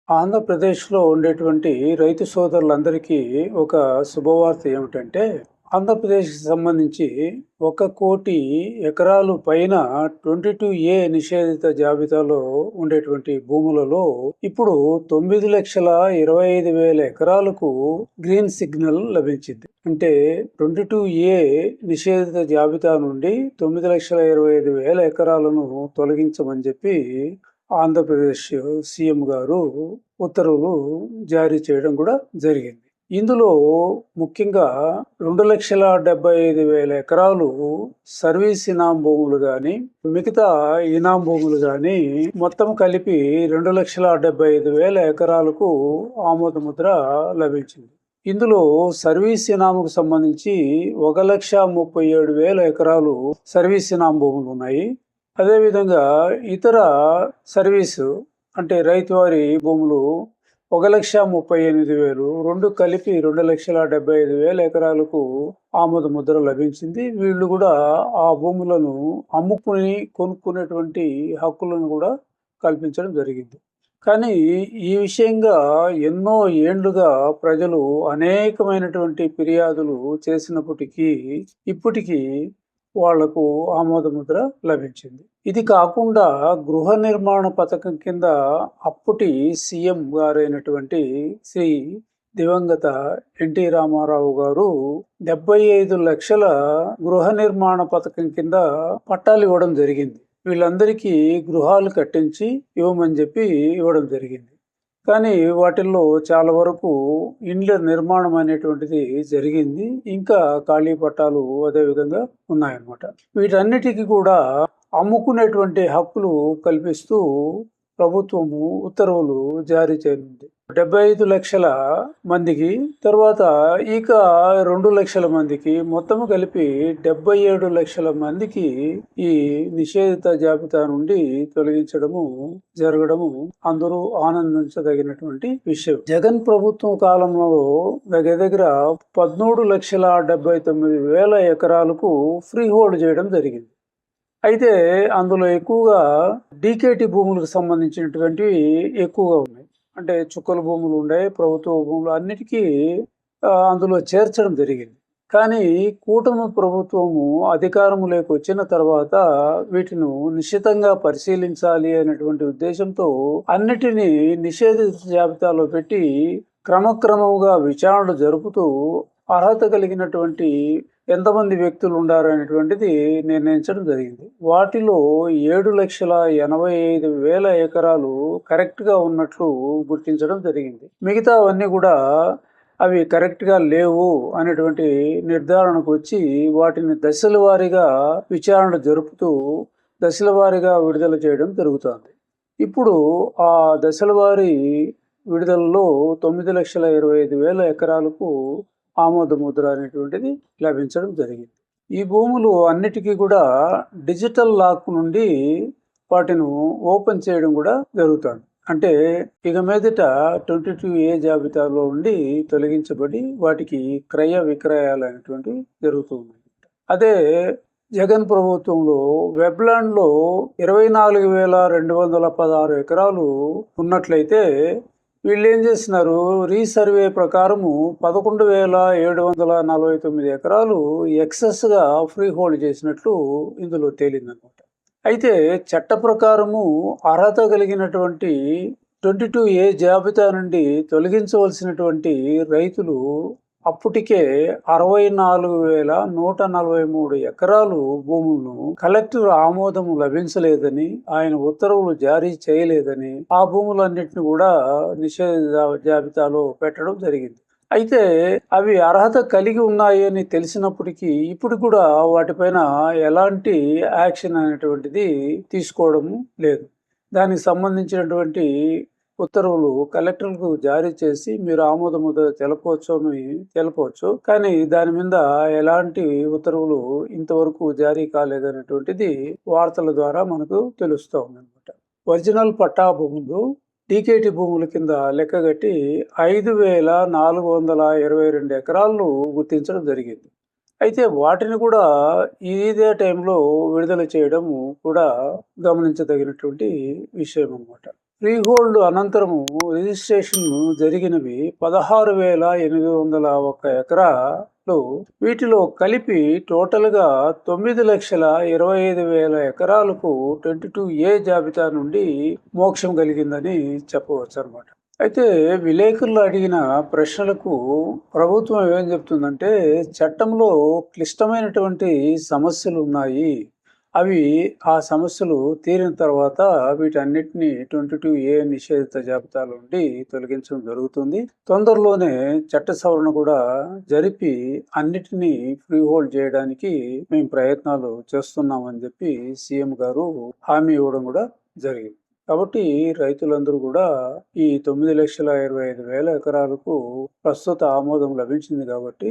ఆంధ్రప్రదేశ్‌లో ఉండేటువంటి రైతు సోదరులందరికీ ఒక శుభవార్త ఏమిటంటే, ఆంధ్రప్రదేశ్‌కి సంబంధించి 1,00,00,000 ఎకరాలు పైన 22 నిషేధిత జాబితాలో ఉండేటువంటి భూములలో ఇప్పుడు 9,25,000 ఎకరాలకు గ్రీన్ సిగ్నల్ లభించింది. అంటే 22 నిషేధిత జాబితా నుండి 9,25,000 ఎకరాలను తొలగించమని చెప్పి ఆంధ్రప్రదేశ్ సీఎం గారు ఉత్తర్వులు జారీ చేయడం కూడా జరిగింది. ఇందులో ముఖ్యంగా 2,75,000 ఎకరాలు సర్వీస్ ఇనాం భూములు గాని, మిగతా ఇనాం భూములు గాని మొత్తం కలిపి 2,75,000 ఎకరాలకు ఆమోద ముద్ర లభించింది. ఇందులో సర్వీస్ ఇనాముకు సంబంధించి 1,37,000 ఎకరాలు సర్వీస్ ఇనాం భూములు ఉన్నాయి. అదేవిధంగా ఇతర సర్వీసు అంటే రైతువారి భూములు 1,38,000 రెండు కలిపి 2,75,000 ఎకరాలకు ఆమోద ముద్ర లభించింది. వీళ్ళు కూడా ఆ భూములను అమ్ముకుని కొనుక్కునేటువంటి హక్కులను కూడా కల్పించడం జరిగింది. కానీ ఈ విషయంగా ఎన్నో ఏండ్లుగా ప్రజలు అనేకమైనటువంటి ఫిర్యాదులు చేసినప్పటికీ ఇప్పటికీ వాళ్లకు ఆమోద ముద్ర లభించింది. ఇది కాకుండా గృహ నిర్మాణ పథకం కింద అప్పటి సీఎం గారైనటువంటి శ్రీ దివంగత ఎన్టీ రామారావు గారు 75 లక్షల గృహ నిర్మాణ పథకం కింద పట్టాలు ఇవ్వడం జరిగింది. వీళ్ళందరికీ గృహాలు కట్టించి ఇవ్వమని చెప్పి ఇవ్వడం జరిగింది. కానీ వాటిల్లో చాలా వరకు ఇండ్ల నిర్మాణం అనేటువంటిది జరిగింది. ఇంకా ఖాళీ పట్టాలు అదే విధంగా ఉన్నాయన్నమాట. వీటన్నిటికీ కూడా అమ్ముకునేటువంటి హక్కులు కల్పిస్తూ ప్రభుత్వము ఉత్తర్వులు జారీ చేయనుంది. 75 లక్షల మందికి, తర్వాత ఇక 2 లక్షల మందికి, మొత్తం కలిపి 77 లక్షల మందికి ఈ నిషేధిత జాబితా నుండి తొలగించడము జరగడము అందరూ ఆనందించదగినటువంటి విషయం. జగన్ ప్రభుత్వం కాలంలో దగ్గర 13,79,000 ఎకరాలకు ఫ్రీ హోల్డ్ చేయడం జరిగింది. అయితే అందులో ఎక్కువగా డీకేటీ భూములకు సంబంధించినటువంటివి ఎక్కువగా ఉన్నాయి. అంటే చుక్కల భూములు ఉన్నాయి, ప్రభుత్వ భూములు అన్నిటికీ అందులో చేర్చడం జరిగింది. కానీ కూటమి ప్రభుత్వము అధికారంలోకి వచ్చిన తర్వాత వీటిని నిశితంగా పరిశీలించాలి అనేటువంటి ఉద్దేశంతో అన్నిటినీ నిషేధిత జాబితాలో పెట్టి క్రమక్రమంగా విచారణలు జరుపుతూ అర్హత కలిగినటువంటి ఎంతమంది వ్యక్తులు ఉండారు అనేటువంటిది నిర్ణయించడం జరిగింది. వాటిలో 7,85,000 ఎకరాలు కరెక్ట్గా ఉన్నట్లు గుర్తించడం జరిగింది. మిగతావన్నీ కూడా అవి కరెక్ట్గా లేవు అనేటువంటి నిర్ధారణకు వచ్చి వాటిని దశల వారీగా విచారణ జరుపుతూ దశల వారీగా విడుదల చేయడం జరుగుతుంది. ఇప్పుడు ఆ దశల వారీ విడుదలలో 9,25,000 ఎకరాలకు ఆమోద ముద్ర అనేటువంటిది లభించడం జరిగింది. ఈ భూములు అన్నిటికీ కూడా డిజిటల్ లాక్ నుండి వాటిని ఓపెన్ చేయడం కూడా జరుగుతుంది. అంటే ఇక మీదట 22 జాబితాలో ఉండి తొలగించబడి వాటికి క్రయ విక్రయాలు అనేటువంటివి జరుగుతుంది. అదే జగన్ ప్రభుత్వంలో వెబ్లాండ్లో 24,216 ఎకరాలు ఉన్నట్లయితే వీళ్ళు ఏం చేస్తున్నారు, రీసర్వే ప్రకారము 11,749 ఎకరాలు ఎక్సెస్గా ఫ్రీ హోల్డ్ చేసినట్లు ఇందులో తేలిందనమాట. అయితే చట్ట ప్రకారము అర్హత కలిగినటువంటి 22 జాబితా నుండి తొలగించవలసినటువంటి రైతులు అప్పటికే 64,143 ఎకరాలు భూములను కలెక్టర్ ఆమోదం లభించలేదని, ఆయన ఉత్తర్వులు జారీ చేయలేదని ఆ భూములన్నింటినీ కూడా నిషేధ జాబితాలో పెట్టడం జరిగింది. అయితే అవి అర్హత కలిగి ఉన్నాయి అని తెలిసినప్పటికీ ఇప్పుడు కూడా వాటిపైన ఎలాంటి యాక్షన్ అనేటువంటిది తీసుకోవడం లేదు. దానికి సంబంధించినటువంటి ఉత్తర్వులు కలెక్టర్లకు జారీ చేసి మీరు ఆమోద ముద్ర తెలపవచ్చు, కానీ దాని మీద ఎలాంటి ఉత్తర్వులు ఇంతవరకు జారీ కాలేదనేటువంటిది వార్తల ద్వారా మనకు తెలుస్తూ ఉందన్నమాట. ఒరిజినల్ పట్టా భూములు డీకేటీ భూముల కింద లెక్కగట్టి 5,422 ఎకరాలను గుర్తించడం జరిగింది. అయితే వాటిని కూడా ఇదే టైంలో విడుదల చేయడం కూడా గమనించదగినటువంటి విషయం అన్నమాట. ఫ్రీహోల్డ్ అనంతరము రిజిస్ట్రేషన్ జరిగినవి 16,801 ఎకరాలు. వీటిలో కలిపి టోటల్గా 9,25,000 ఎకరాలకు 22A జాబితా నుండి మోక్షం కలిగిందని చెప్పవచ్చు అనమాట. అయితే విలేకరులు అడిగిన ప్రశ్నలకు ప్రభుత్వం ఏం చెప్తుందంటే, చట్టంలో క్లిష్టమైనటువంటి సమస్యలు ఉన్నాయి. అవి ఆ సమస్యలు తీరిన తర్వాత వీటన్నిటిని 22A నిషేధిత జాబితాలో నుండి తొలగించడం జరుగుతుంది. తొందరలోనే చట్ట సవరణ కూడా జరిపి అన్నిటినీ ఫ్రీ హోల్డ్ చేయడానికి మేము ప్రయత్నాలు చేస్తున్నామని చెప్పి సీఎం గారు హామీ ఇవ్వడం కూడా జరిగింది. కాబట్టి రైతులందరూ కూడా ఈ 9,25,000 ఎకరాలకు ప్రస్తుత ఆమోదం లభించింది కాబట్టి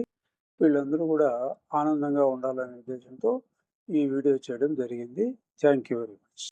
వీళ్ళందరూ కూడా ఆనందంగా ఉండాలనే ఉద్దేశంతో ఈ వీడియో చేయడం జరిగింది. Thank you very much.